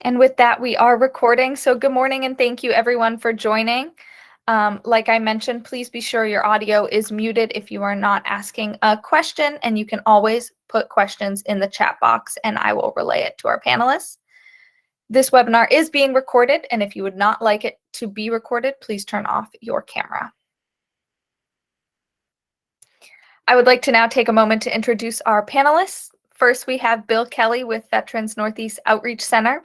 And with that, we are recording. So good morning and thank you everyone for joining. Like I mentioned, please be sure your audio is muted if you are not asking a question, and you can always put questions in the chat box and I will relay it to our panelists. This webinar is being recorded, and if you would not like it to be recorded, please turn off your camera. I would like to now take a moment to introduce our panelists. First, we have Bill Kelly with Veterans Northeast Outreach Center.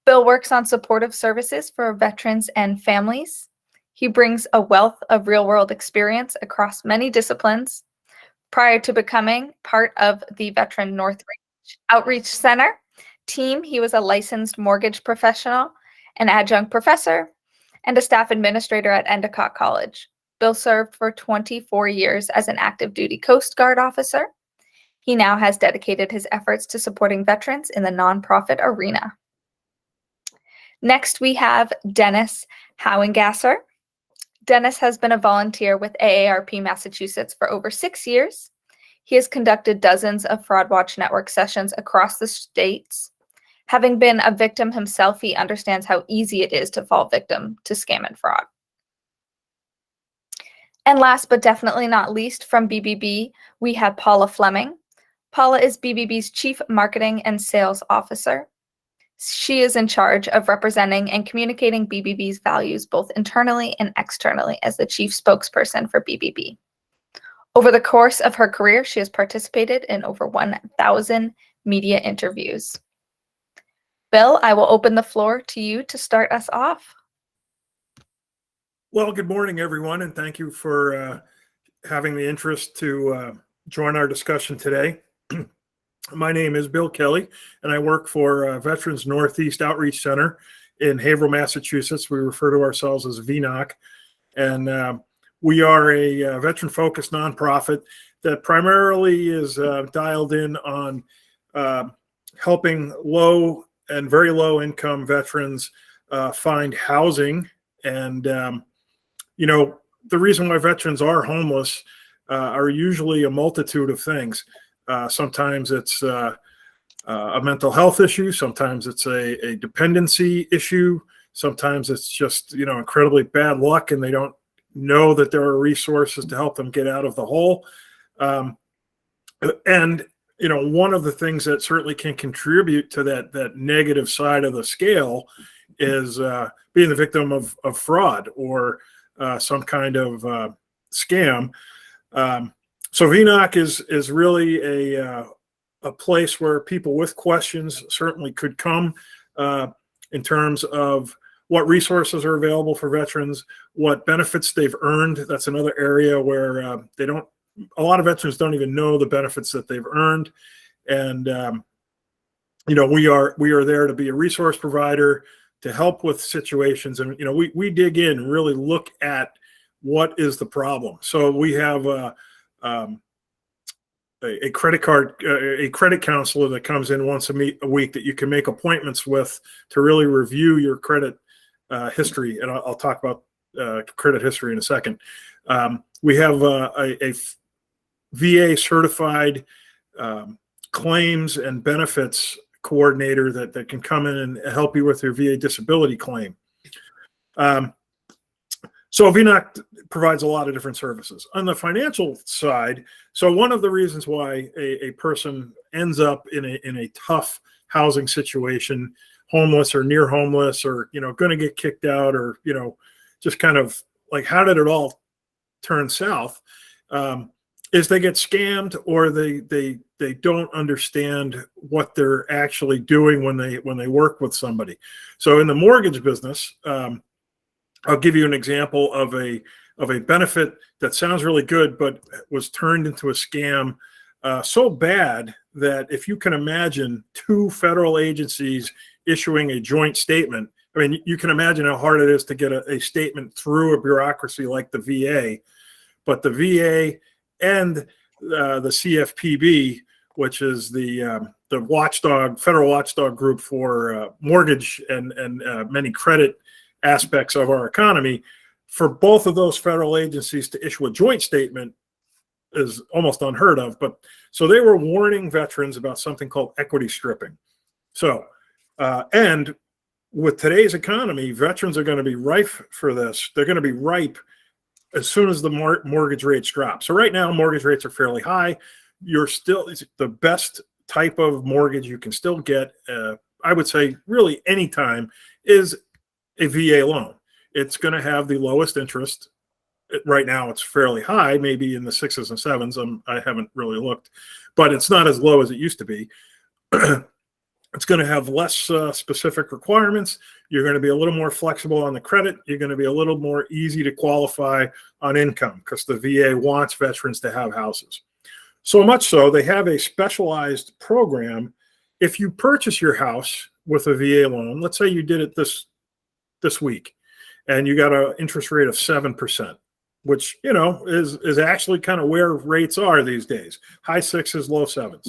Bill works on supportive services for veterans and families. He brings a wealth of real-world experience across many disciplines. Prior to becoming part of the Veteran Northeast Outreach Center team, he was a licensed mortgage professional, an adjunct professor, and a staff administrator at Endicott College. Bill served for 24 years as an active duty Coast Guard officer. He now has dedicated his efforts to supporting veterans in the nonprofit arena. Next, we have Dennis Howengasser. Dennis has been a volunteer with AARP Massachusetts for over 6 years. He has conducted dozens of Fraud Watch Network sessions across the states. Having been a victim himself, he understands how easy it is to fall victim to scam and fraud. And last but definitely not least, from BBB, we have Paula Fleming. Paula is BBB's Chief Marketing and Sales Officer. She is in charge of representing and communicating BBB's values both internally and externally as the chief spokesperson for BBB. Over the course of her career, she has participated in over 1,000 media interviews. Bill, I will open the floor to you to start us off. Well, good morning, everyone, and thank you for having the interest to join our discussion today. My name is Bill Kelly, and I work for Veterans Northeast Outreach Center in Haverhill, Massachusetts. We refer to ourselves as VNOC, and we are a veteran-focused nonprofit that primarily is dialed in on helping low and very low-income veterans find housing. And you know, the reason why veterans are homeless are usually a multitude of things. Sometimes it's a mental health issue. Sometimes it's a dependency issue. Sometimes it's just, you know, incredibly bad luck and they don't know that there are resources to help them get out of the hole. And, you know, one of the things that certainly can contribute to that negative side of the scale is being the victim of fraud or some kind of scam. So VNOC is really a place where people with questions certainly could come in terms of what resources are available for veterans, what benefits they've earned. That's another area where a lot of veterans don't even know the benefits that they've earned. And you know, we are there to be a resource provider to help with situations. And you know, we dig in and really look at what is the problem. So we have a credit counselor that comes in once a week that you can make appointments with to really review your credit history. And I'll talk about credit history in a second. We have a VA certified claims and benefits coordinator that can come in and help you with your VA disability claim. So VNOC provides a lot of different services. On the financial side, so one of the reasons why a person ends up in a tough housing situation, homeless or near homeless, or, you know, going to get kicked out, or, you know, just kind of like, how did it all turn south? Is they get scammed, or they don't understand what they're actually doing when they work with somebody. So in the mortgage business, I'll give you an example of a benefit that sounds really good, but was turned into a scam so bad that if you can imagine two federal agencies issuing a joint statement, I mean, you can imagine how hard it is to get a statement through a bureaucracy like the VA. But the VA and the CFPB, which is the watchdog, federal watchdog group for mortgage and many credit aspects of our economy, for both of those federal agencies to issue a joint statement is almost unheard of. But so they were warning veterans about something called equity stripping. So, and with today's economy, veterans are going to be ripe for this. They're going to be ripe as soon as the mortgage rates drop. So right now, mortgage rates are fairly high. You're still the best type of mortgage you can still get, I would say really anytime, is a VA loan. It's going to have the lowest interest. Right now it's fairly high, maybe in the 6s and 7s. I haven't really looked, but it's not as low as it used to be. It's going to have less specific requirements. You're going to be a little more flexible on the credit. You're going to be a little more easy to qualify on income because the VA wants veterans to have houses. So much so, they have a specialized program. If you purchase your house with a VA loan, let's say you did it this week, and you got an interest rate of 7%, which, you know, is actually kind of where rates are these days. High 6s, low 7s.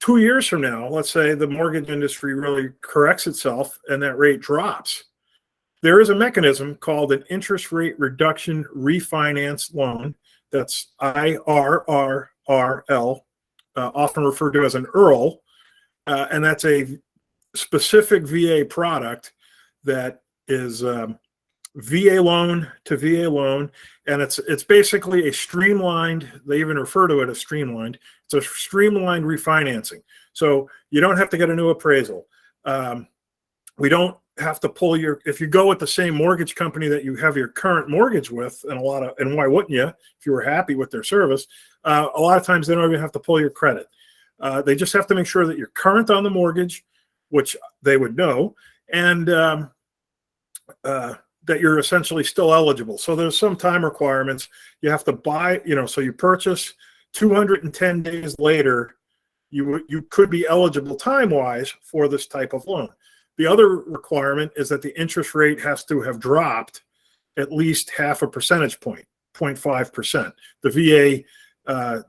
2 years from now, let's say the mortgage industry really corrects itself and that rate drops. There is a mechanism called an interest rate reduction refinance loan. That's IRRRL, often referred to as an IRRL. And that's a specific VA product that is VA loan to VA loan. And it's basically a streamlined, they even refer to it as streamlined. It's a streamlined refinancing. So you don't have to get a new appraisal. We don't have to pull if you go with the same mortgage company that you have your current mortgage with, and why wouldn't you if you were happy with their service? A lot of times they don't even have to pull your credit. They just have to make sure that you're current on the mortgage, which they would know, and that you're essentially still eligible. So there's some time requirements. You have to buy, so you purchase 210 days later, you could be eligible time-wise for this type of loan. The other requirement is that the interest rate has to have dropped at least half a percentage point, 0.5%. The VA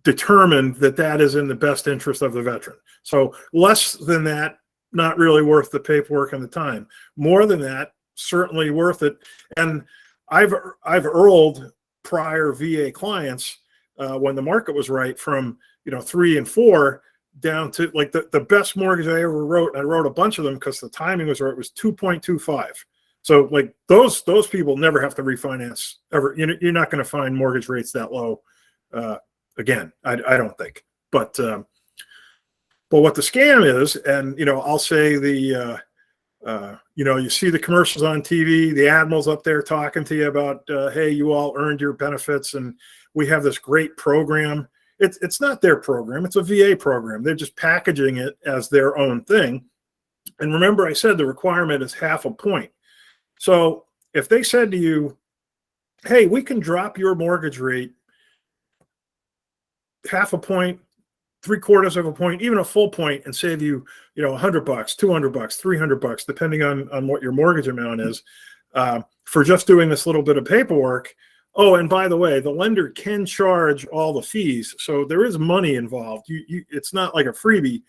determined that is in the best interest of the veteran. So less than that, not really worth the paperwork and the time. More than that, certainly worth it. And I've IRRL'd prior VA clients when the market was right from 3 and 4 down to like the best mortgage I ever wrote. And I wrote a bunch of them because the timing was right. It was 2.25. So like those people never have to refinance ever. You're not going to find mortgage rates that low again. I don't think. But what the scam is, and I'll say you see the commercials on TV, the admirals up there talking to you about, hey, you all earned your benefits, and we have this great program. It's not their program; it's a VA program. They're just packaging it as their own thing. And remember, I said the requirement is half a point. So if they said to you, hey, we can drop your mortgage rate half a point, 3/4 of a point, even a full point, and save you, $100, $200, $300, depending on what your mortgage amount is, for just doing this little bit of paperwork. Oh, and by the way, the lender can charge all the fees, so there is money involved. It's not like a freebie.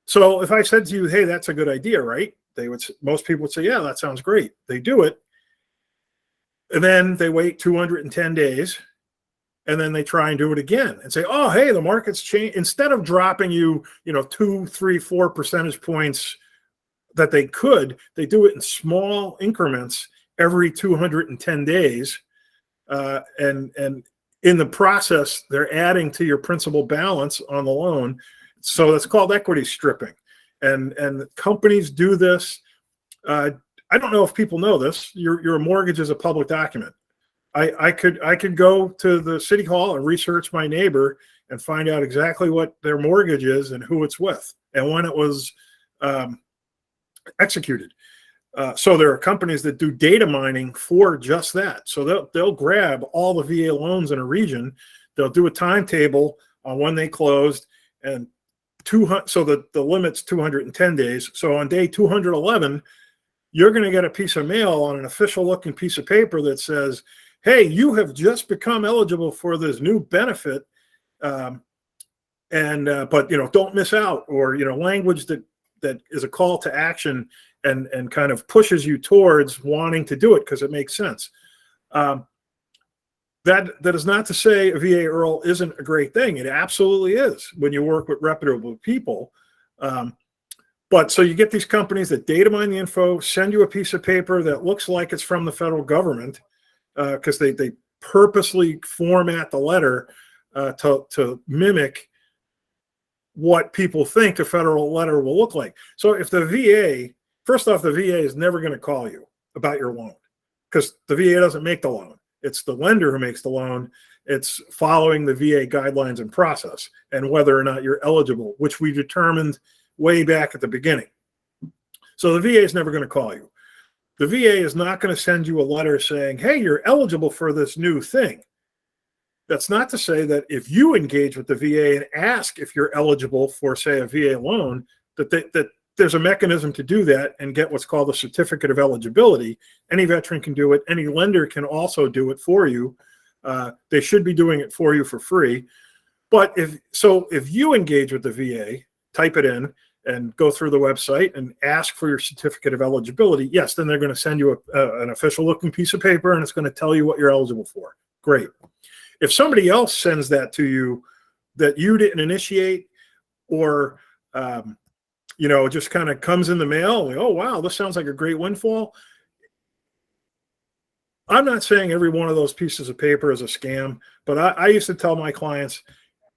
So if I said to you, hey, that's a good idea, right? Most people would say, yeah, that sounds great. They do it, and then they wait 210 days. And then they try and do it again and say, oh, hey, the market's changed. Instead of dropping you, 2, 3, 4 percentage points that they do it in small increments every 210 days. And in the process, they're adding to your principal balance on the loan. So that's called equity stripping. And companies do this. I don't know if people know this. Your mortgage is a public document. I could go to the city hall and research my neighbor and find out exactly what their mortgage is and who it's with and when it was executed. So there are companies that do data mining for just that. So they'll grab all the VA loans in a region. They'll do a timetable on when they closed, and so the limit's 210 days. So on day 211, you're going to get a piece of mail on an official looking piece of paper that says, hey, you have just become eligible for this new benefit, but don't miss out, or language that is a call to action and kind of pushes you towards wanting to do it because it makes sense. That is not to say a VA IRRL isn't a great thing. It absolutely is when you work with reputable people. But so you get these companies that data mine the info, send you a piece of paper that looks like it's from the federal government, because they purposely format the letter to mimic what people think a federal letter will look like. So if the VA, first off, the VA is never going to call you about your loan, because the VA doesn't make the loan. It's the lender who makes the loan. It's following the VA guidelines and process and whether or not you're eligible, which we determined way back at the beginning. So the VA is never going to call you. The VA is not going to send you a letter saying, hey, you're eligible for this new thing. That's not to say that if you engage with the VA and ask if you're eligible for, say, a VA loan, that there's a mechanism to do that and get what's called a certificate of eligibility. Any veteran can do it. Any lender can also do it for you. They should be doing it for you for free. But if you engage with the VA, type it in and go through the website and ask for your certificate of eligibility, yes, then they're going to send you an official looking piece of paper and it's going to tell you what you're eligible for. Great. If somebody else sends that to you that you didn't initiate, or just kind of comes in the mail, like, oh wow, this sounds like a great windfall. I'm not saying every one of those pieces of paper is a scam, but I used to tell my clients,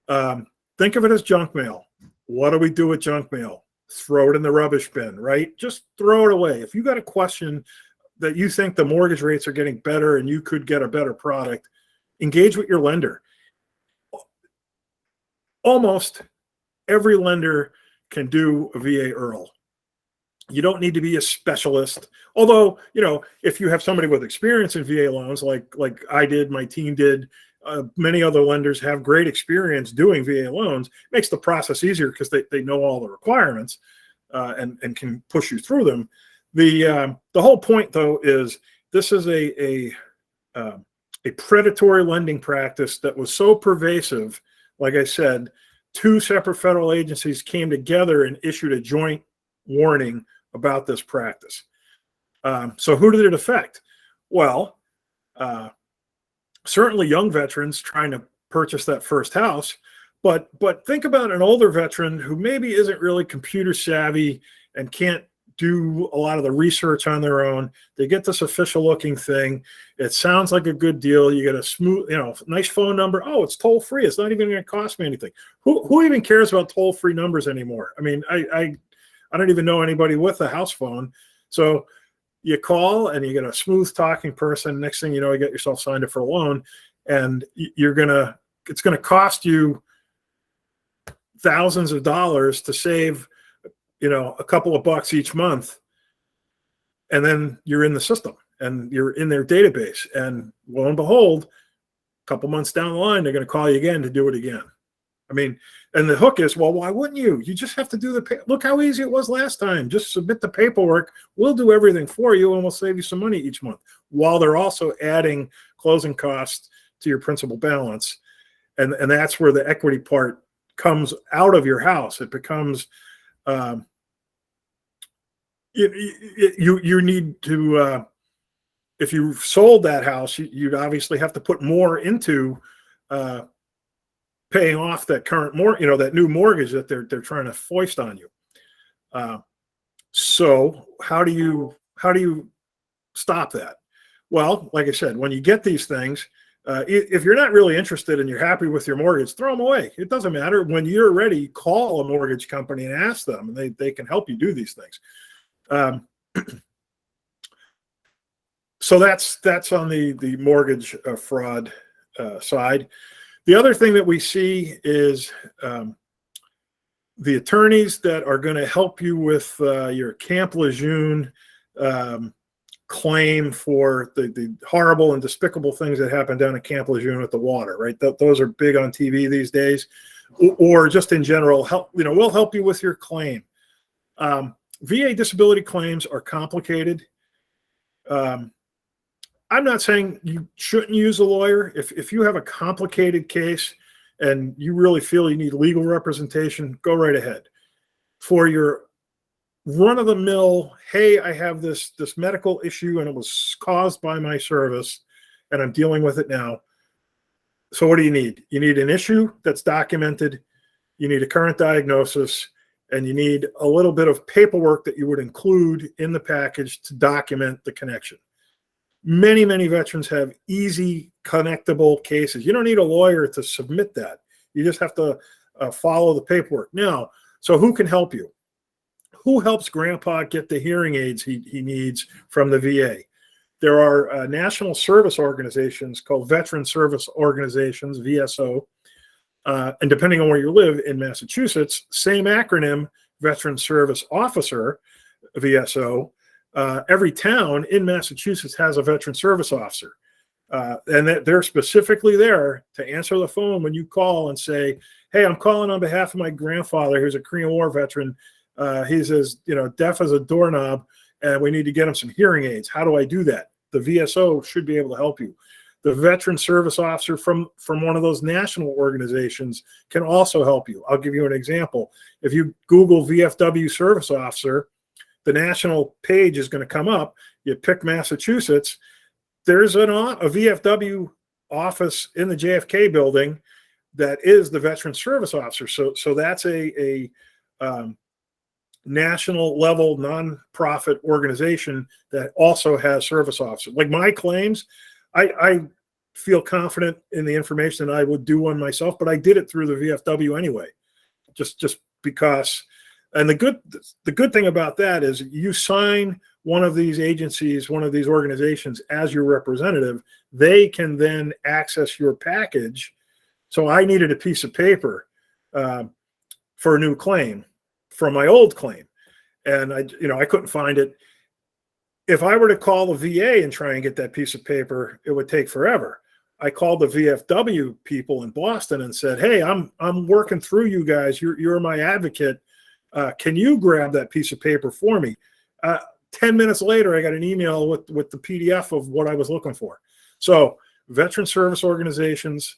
think of it as junk mail. What do we do with junk mail? Throw it in the rubbish bin, right? Just throw it away. If you got a question that you think the mortgage rates are getting better and you could get a better product, engage with your lender. Almost every lender can do a VA IRRRL. You don't need to be a specialist. Although, if you have somebody with experience in VA loans, like I did, my team did, many other lenders have great experience doing VA loans, it makes the process easier because they know all the requirements and can push you through them. The whole point, though, is this is a predatory lending practice that was so pervasive. Like I said, 2 separate federal agencies came together and issued a joint warning about this practice. So who did it affect? Well, certainly young veterans trying to purchase that first house, but think about an older veteran who maybe isn't really computer savvy and can't do a lot of the research on their own. They get this official looking thing. It sounds like a good deal. You get a smooth, nice phone number. Oh, it's toll free. It's not even going to cost me anything. Who even cares about toll free numbers anymore? I mean, I don't even know anybody with a house phone. So you call and you get a smooth talking person. Next thing you know, you get yourself signed up for a loan, and it's going to cost you thousands of dollars to save a couple of bucks each month, and then you're in the system and you're in their database, and lo and behold, a couple months down the line, they're going to call you again to do it again. I mean, and the hook is, well, why wouldn't you? You just have to do look how easy it was last time. Just submit the paperwork. We'll do everything for you, and we'll save you some money each month, while they're also adding closing costs to your principal balance. And that's where the equity part comes out of your house. It becomes, you need to, if you sold that house, you'd obviously have to put more into paying off that current that new mortgage that they're trying to foist on you. So how do you stop that? Well, like I said, when you get these things, if you're not really interested and you're happy with your mortgage, throw them away. It doesn't matter. When you're ready, call a mortgage company and ask them, and they can help you do these things. So that's on the mortgage fraud side. The other thing that we see is the attorneys that are going to help you with your Camp Lejeune claim for the horrible and despicable things that happened down at Camp Lejeune with the water, right? Those are big on TV these days, or just in general, we'll help you with your claim. VA disability claims are complicated. I'm not saying you shouldn't use a lawyer. If you have a complicated case and you really feel you need legal representation, go right ahead. For your run-of-the-mill, hey, I have this medical issue and it was caused by my service and I'm dealing with it now. So what do you need? You need an issue that's documented. You need a current diagnosis, and you need a little bit of paperwork that you would include in the package to document the connection. Many, many veterans have easy connectable cases. You don't need a lawyer to submit that. You just have to follow the paperwork. Now, so who can help you? Who helps Grandpa get the hearing aids he needs from the VA? There are national service organizations called Veteran Service Organizations, VSO. And depending on where you live in Massachusetts, same acronym, Veteran Service Officer, VSO. Every town in Massachusetts has a veteran service officer. And they're specifically there to answer the phone when you call and say, hey, I'm calling on behalf of my grandfather who's a Korean War veteran. He's as deaf as a doorknob, and we need to get him some hearing aids. How do I do that? The VSO should be able to help you. The veteran service officer from one of those national organizations can also help you. I'll give you an example. If you Google VFW service officer, the national page is going to come up. You pick Massachusetts. There's a VFW office in the JFK building that is the veteran service officer. So that's a national level nonprofit organization that also has service officers. Like my claims, I feel confident in the information that I would do one myself, but I did it through the VFW anyway, just because. And the good thing about that is you sign one of these agencies, one of these organizations as your representative, they can then access your package. So I needed a piece of paper for a new claim from my old claim, and I couldn't find it. If I were to call the VA and try and get that piece of paper, it would take forever. I called the VFW people in Boston and said, hey, I'm working through you guys. You're my advocate. Can you grab that piece of paper for me? 10 minutes later, I got an email with the PDF of what I was looking for. So veteran service organizations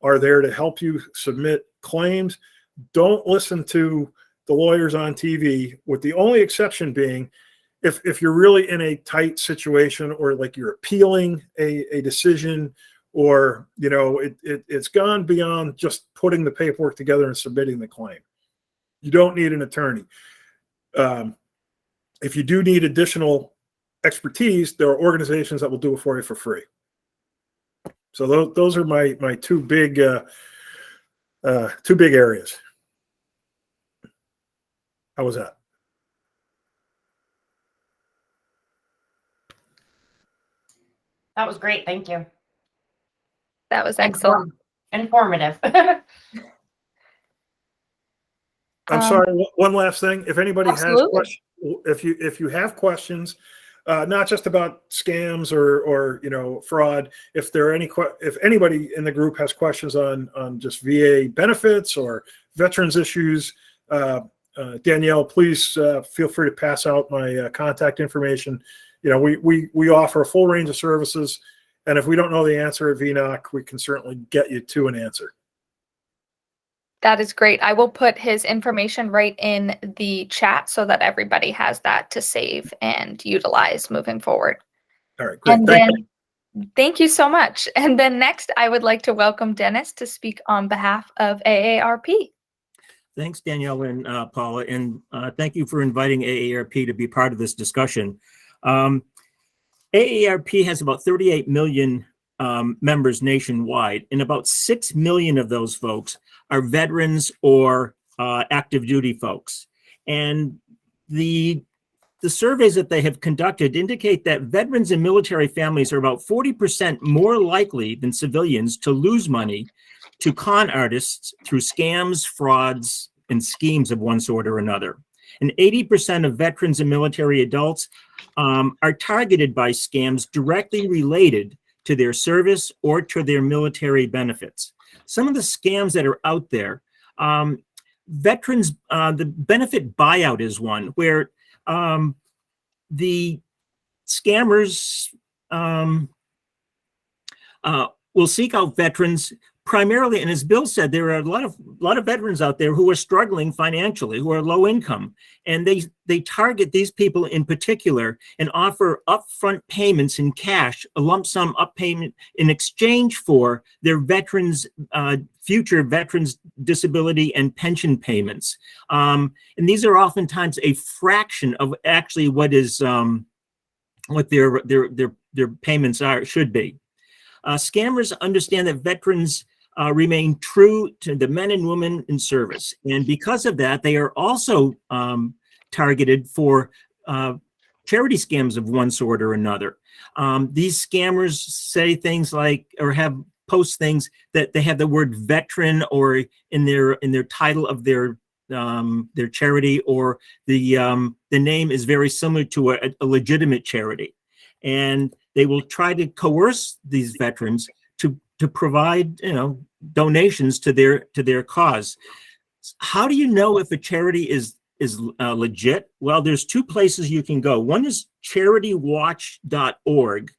are there to help you submit claims. Don't listen to the lawyers on TV, with the only exception being if you're really in a tight situation, or like you're appealing a decision, or it's gone beyond just putting the paperwork together and submitting the claim. You don't need an attorney. If you do need additional expertise, there are organizations that will do it for you for free. So those are my two big areas. How was that? That was great. Thank you. That was excellent. Informative. I'm sorry. One last thing. If anybody absolutely. has questions, if you have questions, not just about scams or fraud, if anybody in the group has questions on just VA benefits or veterans issues, Danielle, please feel free to pass out my contact information. We offer a full range of services, and if we don't know the answer at VNOC, we can certainly get you to an answer. That is great. I will put his information right in the chat so that everybody has that to save and utilize moving forward. All right, great. Thank you so much. And then next, I would like to welcome Dennis to speak on behalf of AARP. Thanks, Danielle and Paula, and thank you for inviting AARP to be part of this discussion. AARP has about 38 million members nationwide, and about 6 million of those folks are veterans or active duty folks. And the surveys that they have conducted indicate that veterans and military families are about 40% more likely than civilians to lose money to con artists through scams, frauds, and schemes of one sort or another. And 80% of veterans and military adults are targeted by scams directly related to their service or to their military benefits. Some of the scams that are out there, veterans, the benefit buyout is one where the scammers will seek out veterans, primarily, and as Bill said, there are a lot of veterans out there who are struggling financially, who are low income, and they target these people in particular and offer upfront payments in cash, a lump sum up payment in exchange for their future veterans disability and pension payments. And these are oftentimes a fraction of actually what their payments should be. Scammers understand that veterans remain true to the men and women in service. And because of that, they are also targeted for charity scams of one sort or another. These scammers say things like, or post things that they have the word veteran or in their title of their charity, or the name is very similar to a legitimate charity. And they will try to coerce these veterans to provide, donations to their cause. How do you know if a charity is legit? Well, there's two places you can go. One is CharityWatch.org,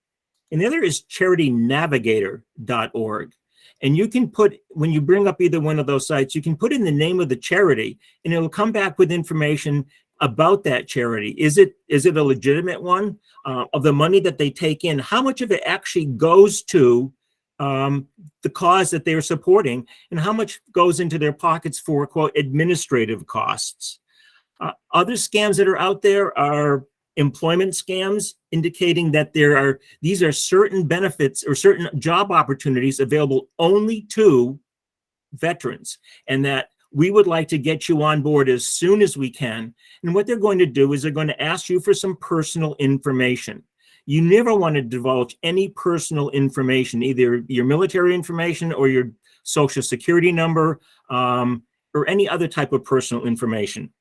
and the other is CharityNavigator.org. And you can when you bring up either one of those sites, you can put in the name of the charity, and it'll come back with information about that charity. Is it a legitimate one? Of the money that they take in, how much of it actually goes to the cause that they're supporting, and how much goes into their pockets for, quote, administrative costs? Other scams that are out there are employment scams, indicating that these are certain benefits or certain job opportunities available only to veterans, and that we would like to get you on board as soon as we can. And what they're going to do is they're going to ask you for some personal information. You never want to divulge any personal information, either your military information or your social security number, or any other type of personal information.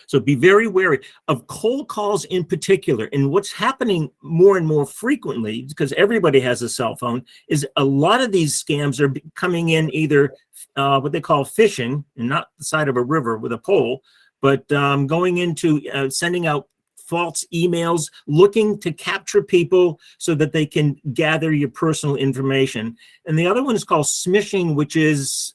So be very wary of cold calls in particular. And what's happening more and more frequently, because everybody has a cell phone, is a lot of these scams are coming in either what they call phishing, and not the side of a river with a pole, but going into sending out false emails, looking to capture people so that they can gather your personal information. And the other one is called smishing, which is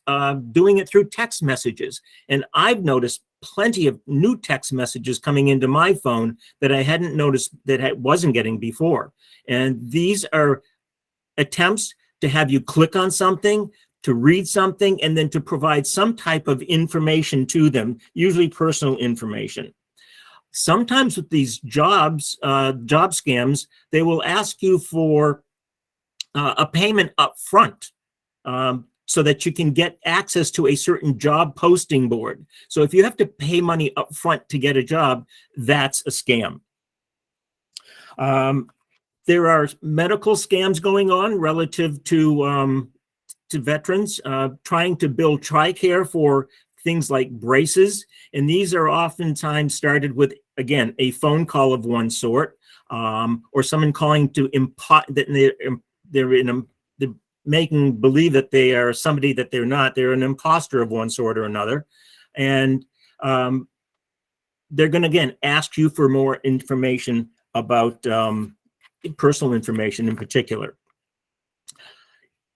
doing it through text messages. And I've noticed plenty of new text messages coming into my phone that I hadn't noticed that I wasn't getting before. And these are attempts to have you click on something, to read something, and then to provide some type of information to them, usually personal information. Sometimes with these job scams, they will ask you for a payment up front, so that you can get access to a certain job posting board. So if you have to pay money up front to get a job, that's a scam. There are medical scams going on relative to veterans, trying to build TRICARE for things like braces. And these are oftentimes started with, again, a phone call of one sort, or someone calling to they're making believe that they are somebody that they're not. They're an imposter of one sort or another. And they're going to, again, ask you for more information about personal information in particular.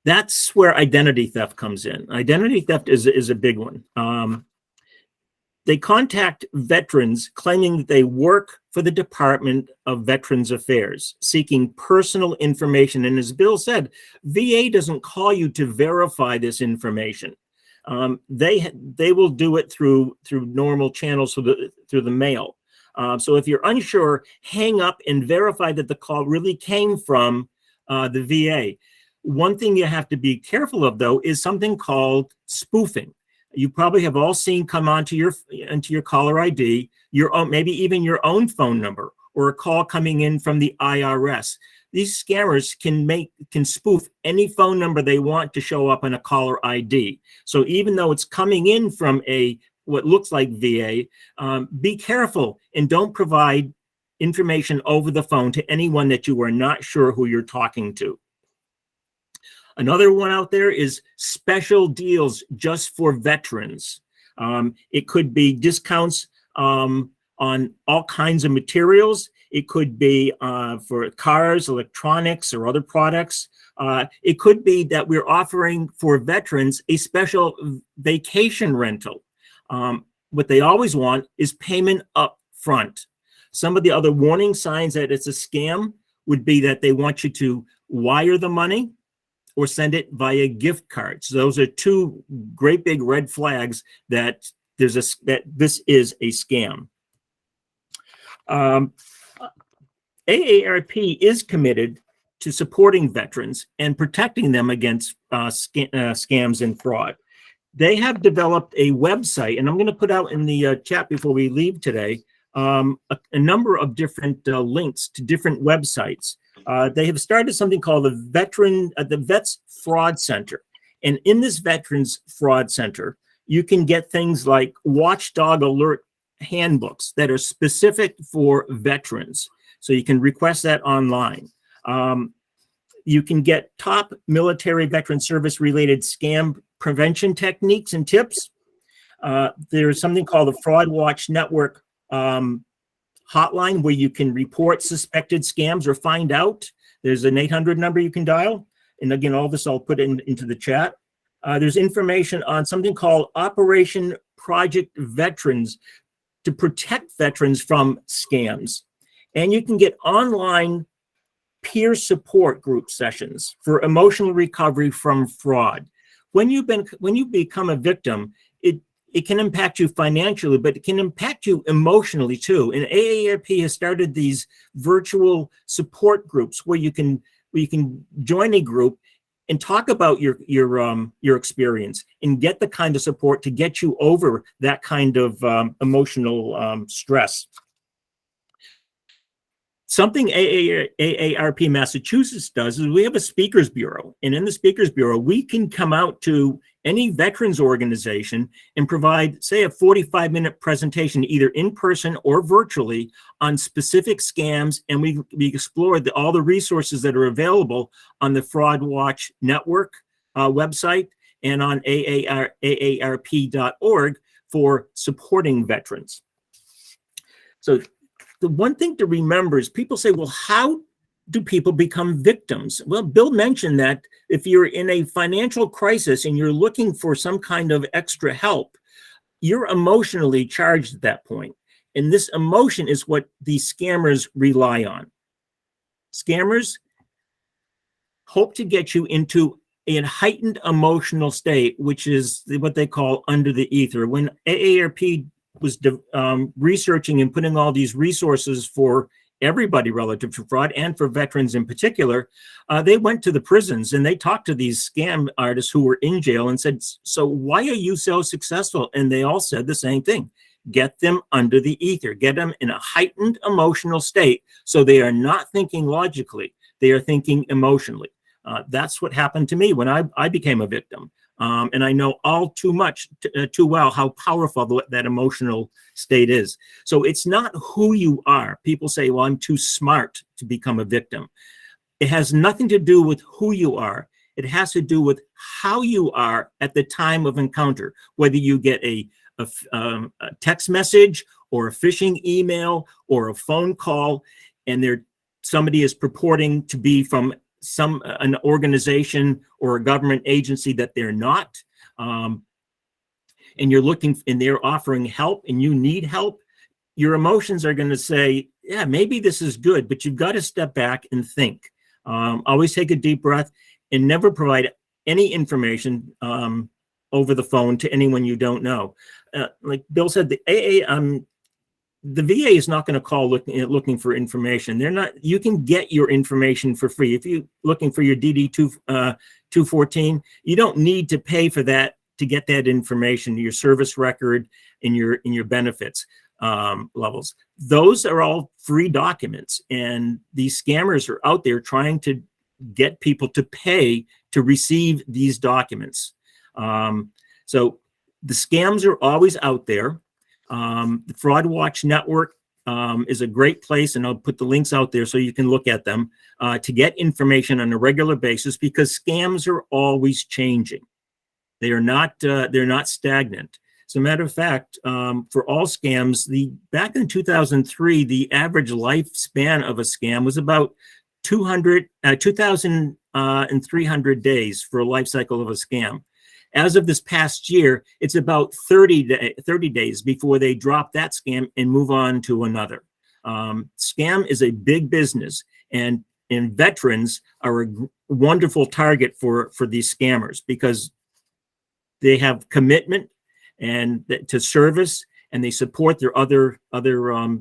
That's where identity theft comes in. Identity theft is a big one. They contact veterans claiming that they work for the Department of Veterans Affairs, seeking personal information. And as Bill said, VA doesn't call you to verify this information. They will do it through normal channels, through the mail. So if you're unsure, hang up and verify that the call really came from the VA. One thing you have to be careful of, though, is something called spoofing. You probably have all seen come onto your caller ID, maybe even your own phone number, or a call coming in from the IRS. These scammers can spoof any phone number they want to show up on a caller ID. So even though it's coming in from what looks like VA, be careful and don't provide information over the phone to anyone that you are not sure who you're talking to. Another one out there is special deals just for veterans. It could be discounts on all kinds of materials. It could be for cars, electronics, or other products. It could be that we're offering for veterans a special vacation rental. What they always want is payment up front. Some of the other warning signs that it's a scam would be that they want you to wire the money or send it via gift cards. Those are two great big red flags that that this is a scam. AARP is committed to supporting veterans and protecting them against scams and fraud. They have developed a website, and I'm going to put out in the chat before we leave today a number of different links to different websites. They have started something called the Vets Fraud Center. And in this Veterans Fraud Center, you can get things like watchdog alert handbooks that are specific for veterans. So you can request that online. You can get top military veteran service related scam prevention techniques and tips. There's something called the Fraud Watch Network hotline where you can report suspected scams or find out. There's an 800 number you can dial. And again, all this I'll put into the chat. There's information on something called Operation Project Veterans to protect veterans from scams. And you can get online peer support group sessions for emotional recovery from fraud. When you become a victim, it can impact you financially, but it can impact you emotionally too. And AARP has started these virtual support groups where you can join a group and talk about your experience and get the kind of support to get you over that kind of emotional stress. Something AARP Massachusetts does is we have a speakers bureau, and in the speakers bureau, we can come out to any veterans organization and provide, say, a 45-minute presentation, either in person or virtually, on specific scams, and we explore all the resources that are available on the Fraud Watch Network website and on AARP.org for supporting veterans. So the one thing to remember is people say, well, how do people become victims? Well, Bill mentioned that if you're in a financial crisis and you're looking for some kind of extra help, you're emotionally charged at that point. And this emotion is what these scammers rely on. Scammers hope to get you into a heightened emotional state, which is what they call under the ether. When AARP was researching and putting all these resources for everybody relative to fraud and for veterans in particular, they went to the prisons and they talked to these scam artists who were in jail and said, so why are you so successful? And they all said the same thing: get them under the ether, get them in a heightened emotional state so they are not thinking logically, they are thinking emotionally. That's what happened to me when I became a victim. And I know all too well how powerful that emotional state is. So it's not who you are. People say, well, I'm too smart to become a victim. It has nothing to do with who you are. It has to do with how you are at the time of encounter, whether you get a text message or a phishing email or a phone call, and somebody is purporting to be from an organization or a government agency that they're not, and you're looking and they're offering help and you need help, your emotions are going to say, yeah, maybe this is good, but you've got to step back and think. Always take a deep breath and never provide any information over the phone to anyone you don't know. Like Bill said, the VA is not going to call looking for information. They're not. You can get your information for free. If you're looking for your DD 214, you don't need to pay for that to get that information, your service record and your benefits levels. Those are all free documents, and these scammers are out there trying to get people to pay to receive these documents. So the scams are always out there. The Fraud Watch Network is a great place, and I'll put the links out there so you can look at them to get information on a regular basis, because scams are always changing. They're not stagnant. As a matter of fact, for all scams, back in 2003, the average lifespan of a scam was about 2,000 and 300 days for a life cycle of a scam. As of this past year, it's about 30 days before they drop that scam and move on to another. Scam is a big business, and veterans are a wonderful target for these scammers because they have commitment and to service, and they support their other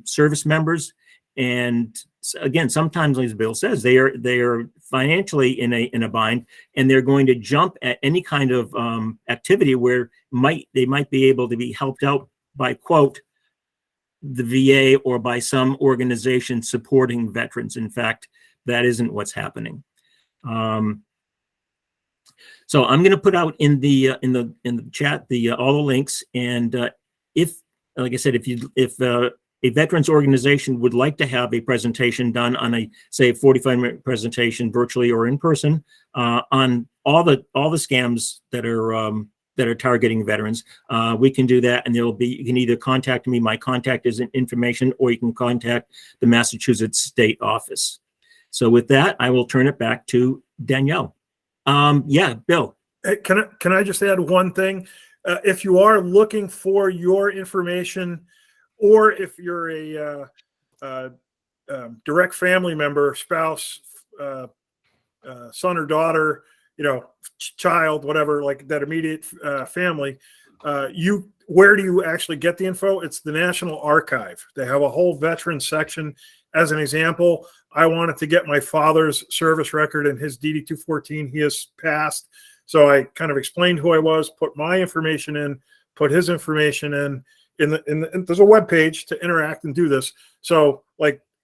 service members. And again, sometimes, as Bill says, they are financially in a bind, and they're going to jump at any kind of activity where they might be able to be helped out by, quote, the VA or by some organization supporting veterans. In fact, that isn't what's happening. So I'm going to put out in the chat all the links, and if, like I said, if a veterans organization would like to have a presentation done on a, say, 45-minute presentation virtually or in person on all the scams that are targeting veterans, we can do that, and you can either contact me, my contact is information, or you can contact the Massachusetts State Office. So with that, I will turn it back to Danielle. Yeah, Bill. Hey, can I just add one thing? If you are looking for your information, or if you're a direct family member, spouse, son or daughter, child, whatever, like that immediate family, where do you actually get the info? It's the National Archive. They have a whole veteran section. As an example, I wanted to get my father's service record and his DD-214. He has passed. So I kind of explained who I was, put my information in, put his information in. There's a web page to interact and do this. So,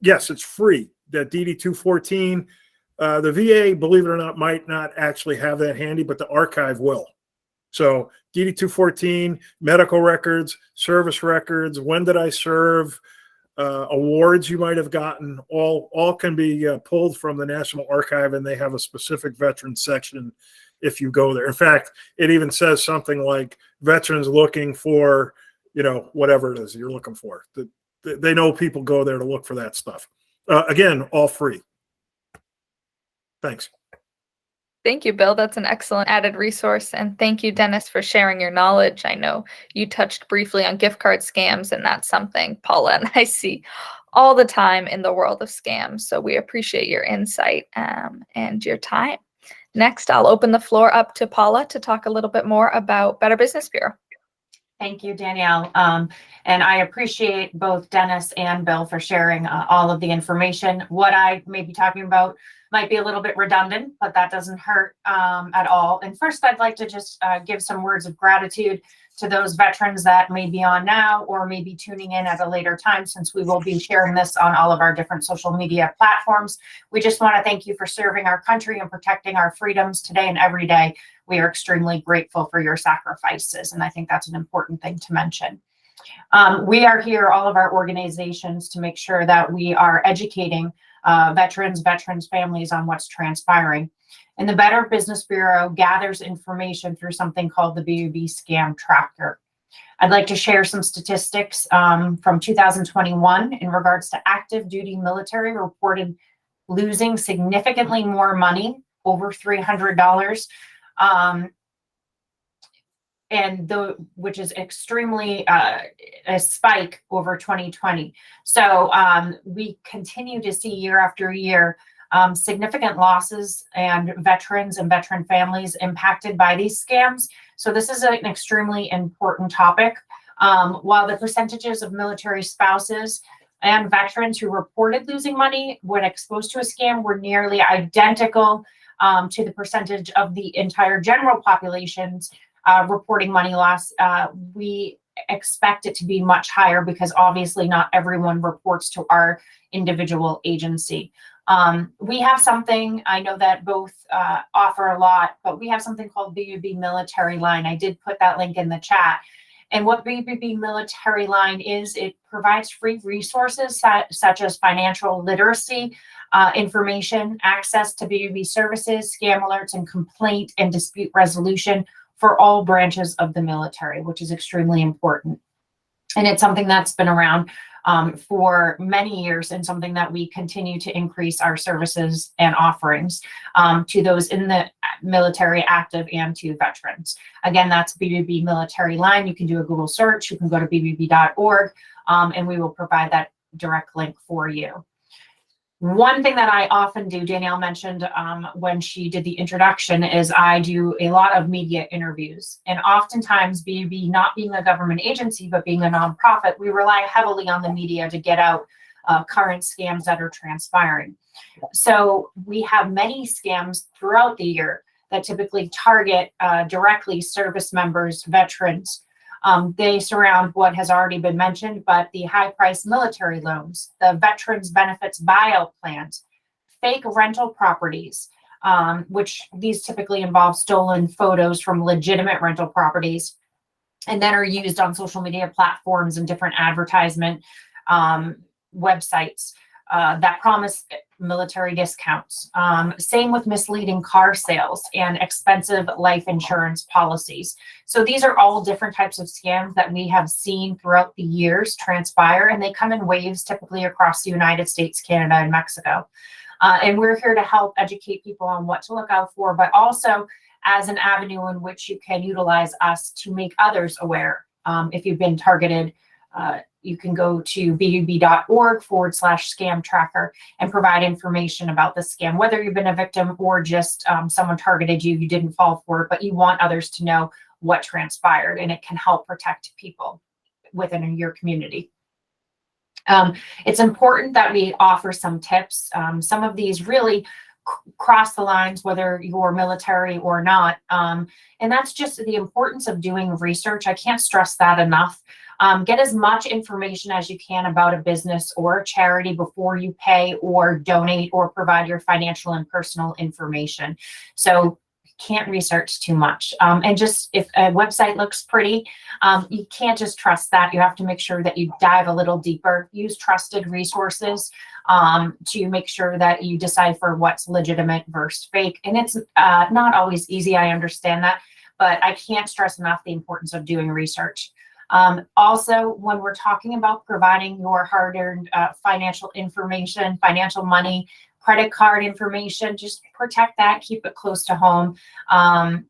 yes, it's free. That DD-214, the VA, believe it or not, might not actually have that handy, but the archive will. So DD-214, medical records, service records, when did I serve, awards you might have gotten, all can be pulled from the National Archive, and they have a specific veteran section if you go there. In fact, it even says something like veterans looking for, whatever it is you're looking for. They know people go there to look for that stuff. Again, all free. Thanks. Thank you, Bill. That's an excellent added resource. And thank you, Dennis, for sharing your knowledge. I know you touched briefly on gift card scams, and that's something Paula and I see all the time in the world of scams. So we appreciate your insight and your time. Next, I'll open the floor up to Paula to talk a little bit more about Better Business Bureau. Thank you, Danielle. And I appreciate both Dennis and Bill for sharing all of the information. What I may be talking about might be a little bit redundant, but that doesn't hurt at all. And first, I'd like to just give some words of gratitude to those veterans that may be on now or may be tuning in at a later time, since we will be sharing this on all of our different social media platforms. We just want to thank you for serving our country and protecting our freedoms today and every day. We are extremely grateful for your sacrifices, and I think that's an important thing to mention. We are here, all of our organizations, to make sure that we are educating veterans families on what's transpiring. And the Better Business Bureau gathers information through something called the BUB Scam Tracker. I'd like to share some statistics from 2021 in regards to active duty military reported losing significantly more money, over $300, which is extremely a spike over 2020. So we continue to see year after year significant losses and veterans and veteran families impacted by these scams. So this is an extremely important topic. While the percentages of military spouses and veterans who reported losing money when exposed to a scam were nearly identical to the percentage of the entire general population's reporting money loss, we expect it to be much higher because obviously not everyone reports to our individual agency. We have something, I know that both offer a lot, but we have something called BUB Military Line. I did put that link in the chat. And what BUB Military Line is, it provides free resources such as financial literacy, information, access to BUB services, scam alerts, and complaint and dispute resolution for all branches of the military, which is extremely important. And it's something that's been around for many years, and something that we continue to increase our services and offerings to those in the military, active, and to veterans. Again, that's BBB Military Line. You can do a Google search. You can go to bbb.org, and we will provide that direct link for you. One thing that I often do, Danielle mentioned when she did the introduction, is I do a lot of media interviews. And oftentimes, BB not being a government agency, but being a nonprofit, we rely heavily on the media to get out current scams that are transpiring. So we have many scams throughout the year that typically target directly service members, veterans. They surround what has already been mentioned, but the high-priced military loans, the veterans benefits buyout plans, fake rental properties, which these typically involve stolen photos from legitimate rental properties, and then are used on social media platforms and different advertisement websites that promise military discounts. Same with misleading car sales and expensive life insurance policies. So these are all different types of scams that we have seen throughout the years transpire, and they come in waves typically across the United States, Canada, and Mexico. And we're here to help educate people on what to look out for, but also as an avenue in which you can utilize us to make others aware. If you've been targeted, you can go to bbb.org/scam tracker and provide information about the scam, whether you've been a victim or just someone targeted you, you didn't fall for it, but you want others to know what transpired, and it can help protect people within your community. It's important that we offer some tips. Some of these really cross the lines, whether you're military or not. And that's just the importance of doing research. I can't stress that enough. Get as much information as you can about a business or a charity before you pay or donate or provide your financial and personal information. So you can't research too much. And just if a website looks pretty, you can't just trust that. You have to make sure that you dive a little deeper, use trusted resources to make sure that you decipher what's legitimate versus fake. And it's not always easy, I understand that, but I can't stress enough the importance of doing research. Also, when we're talking about providing your hard-earned financial information, financial money, credit card information, just protect that, keep it close to home.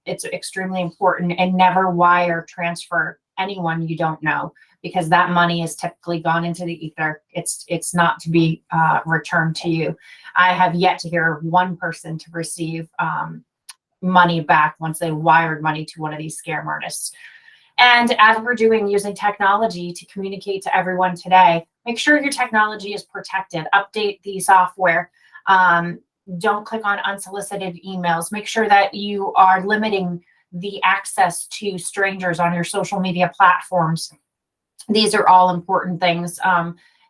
It's extremely important, and never wire transfer anyone you don't know, because that money is typically gone into the ether. It's not to be returned to you. I have yet to hear of one person to receive money back once they wired money to one of these scam artists. And as we're using technology to communicate to everyone today, make sure your technology is protected. Update the software. Don't click on unsolicited emails. Make sure that you are limiting the access to strangers on your social media platforms. These are all important things.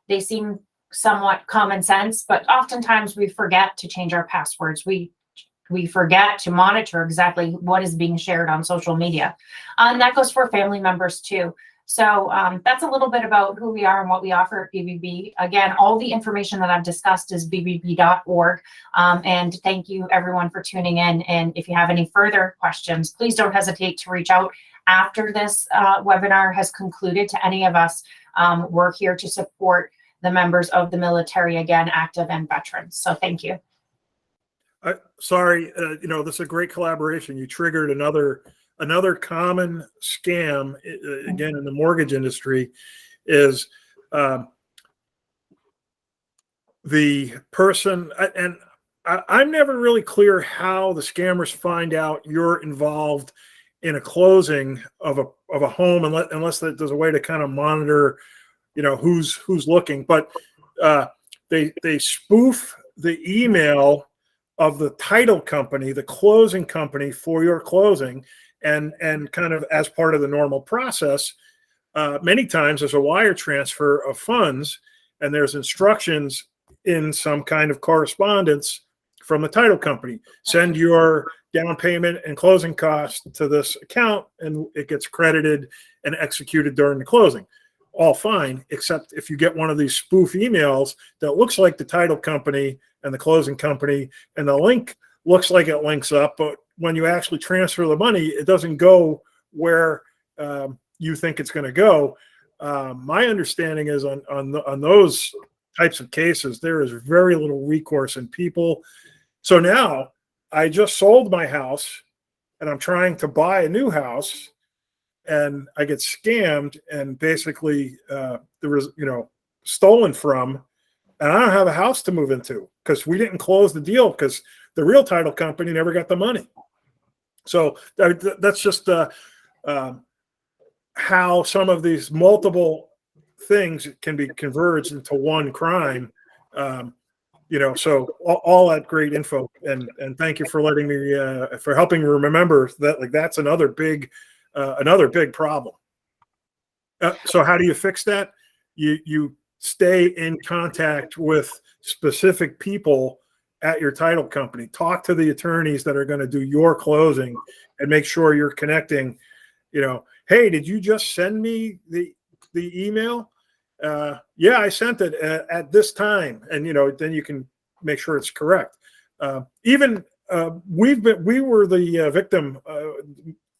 They seem somewhat common sense, but oftentimes we forget to change our passwords. We forget to monitor exactly what is being shared on social media. And that goes for family members too. So that's a little bit about who we are and what we offer at BBB. Again, all the information that I've discussed is bbb.org. And thank you everyone for tuning in. And if you have any further questions, please don't hesitate to reach out after this webinar has concluded to any of us. We're here to support the members of the military, again, active and veterans. So thank you. Sorry, this is a great collaboration. You triggered another common scam, again, in the mortgage industry, is the person, and I'm never really clear how the scammers find out you're involved in a closing of a home, unless there's a way to kind of monitor, who's looking. But they spoof the email of the title company, the closing company for your closing, and kind of as part of the normal process, many times there's a wire transfer of funds, and there's instructions in some kind of correspondence from the title company. Send your down payment and closing costs to this account, and it gets credited and executed during the closing. All fine, except if you get one of these spoof emails that looks like the title company and the closing company, and the link looks like it links up, but when you actually transfer the money, it doesn't go where you think it's going to go. My understanding is on those types of cases, there is very little recourse in people. So now I just sold my house and I'm trying to buy a new house, and I get scammed and basically there was, stolen from, and I don't have a house to move into because we didn't close the deal because the real title company never got the money. So that's just how some of these multiple things can be converged into one crime. So all that great info, and thank you for letting me for helping me remember that. Like, that's another big problem. So how do you fix that? You stay in contact with specific people at your title company. Talk to the attorneys that are going to do your closing, and make sure you're connecting. Hey, did you just send me the email? Yeah, I sent it at this time, and then you can make sure it's correct. We were the victim.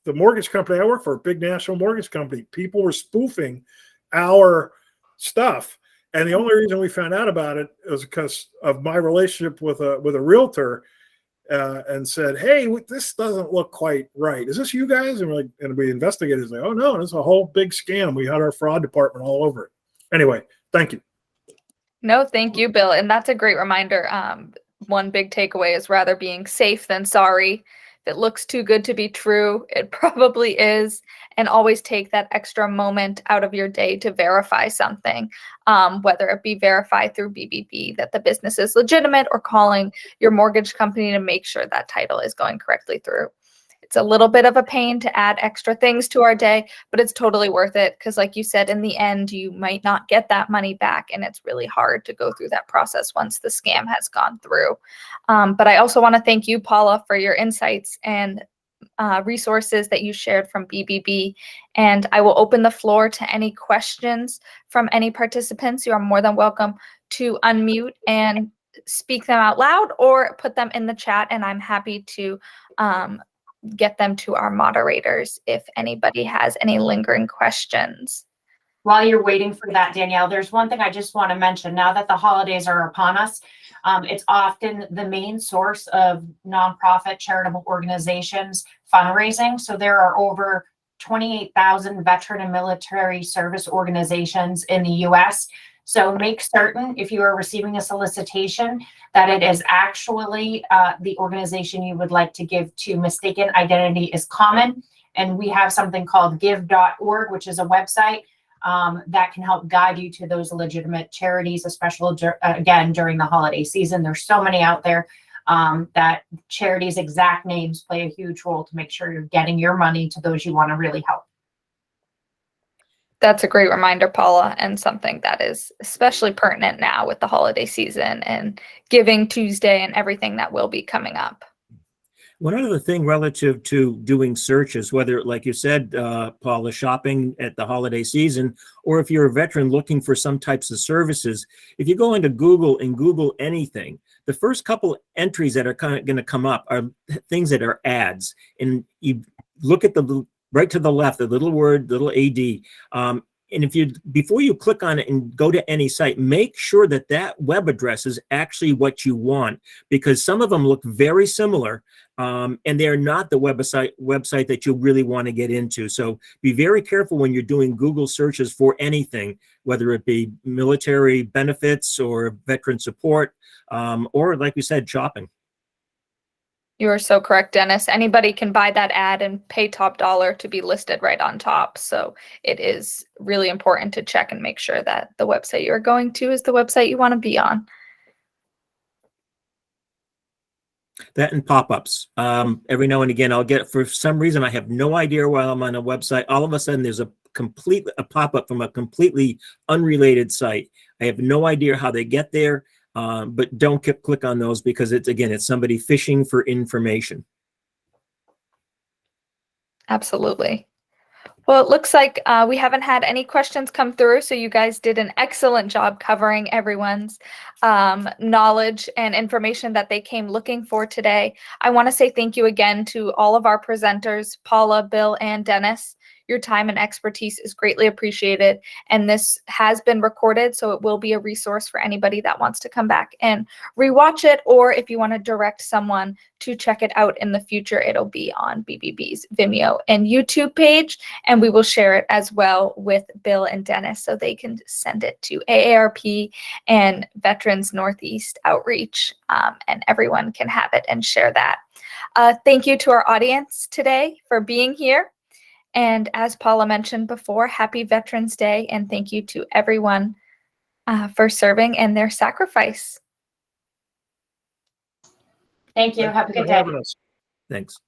The mortgage company I work for, a big national mortgage company, people were spoofing our stuff, and the only reason we found out about it was because of my relationship with a realtor, and said, "Hey, this doesn't look quite right. Is this you guys?" And we investigated. It's like, "Oh no, it's a whole big scam. We had our fraud department all over it." Anyway, thank you. No, thank you, Bill. And that's a great reminder. One big takeaway is rather being safe than sorry. If it looks too good to be true, it probably is. And always take that extra moment out of your day to verify something, whether it be verified through BBB that the business is legitimate, or calling your mortgage company to make sure that title is going correctly through. It's a little bit of a pain to add extra things to our day, but it's totally worth it because, like you said, in the end, you might not get that money back, and it's really hard to go through that process once the scam has gone through. But I also want to thank you, Paula, for your insights and resources that you shared from BBB. And I will open the floor to any questions from any participants. You are more than welcome to unmute and speak them out loud, or put them in the chat, and I'm happy to get them to our moderators if anybody has any lingering questions. While you're waiting for that, Danielle, there's one thing I just want to mention. Now that the holidays are upon us, it's often the main source of nonprofit charitable organizations fundraising. So there are over 28,000 veteran and military service organizations in the US. So make certain, if you are receiving a solicitation, that it is actually the organization you would like to give to. Mistaken identity is common. And we have something called give.org, which is a website that can help guide you to those legitimate charities, especially again during the holiday season. There's so many out there that charities' exact names play a huge role to make sure you're getting your money to those you want to really help. That's a great reminder, Paula, and something that is especially pertinent now with the holiday season and Giving Tuesday and everything that will be coming up. One other thing relative to doing searches, whether, like you said, Paula, shopping at the holiday season, or if you're a veteran looking for some types of services, if you go into Google and Google anything, the first couple entries that are kind of going to come up are things that are ads. And you look at the right to the left, the little word, little AD. And if you, before you click on it and go to any site, make sure that that web address is actually what you want, because some of them look very similar, and they're not the website that you really want to get into. So be very careful when you're doing Google searches for anything, whether it be military benefits or veteran support, or like we said, shopping. You are so correct, Dennis. Anybody can buy that ad and pay top dollar to be listed right on top. So it is really important to check and make sure that the website you're going to is the website you want to be on. That and pop-ups. Every now and again, I'll get, for some reason, I have no idea while I'm on a website. All of a sudden, there's a pop-up from a completely unrelated site. I have no idea how they get there. But don't click on those, because it's somebody fishing for information. Absolutely. Well, it looks like we haven't had any questions come through, so you guys did an excellent job covering everyone's knowledge and information that they came looking for today. I want to say thank you again to all of our presenters, Paula, Bill, and Dennis. Your time and expertise is greatly appreciated. And this has been recorded, so it will be a resource for anybody that wants to come back and rewatch it, or if you want to direct someone to check it out in the future, it'll be on BBB's Vimeo and YouTube page, and we will share it as well with Bill and Dennis so they can send it to AARP and Veterans Northeast Outreach, and everyone can have it and share that. Thank you to our audience today for being here. And as Paula mentioned before, happy Veterans Day, and thank you to everyone for serving and their sacrifice. Thank you. Thank Have a for good day. having us. Thanks.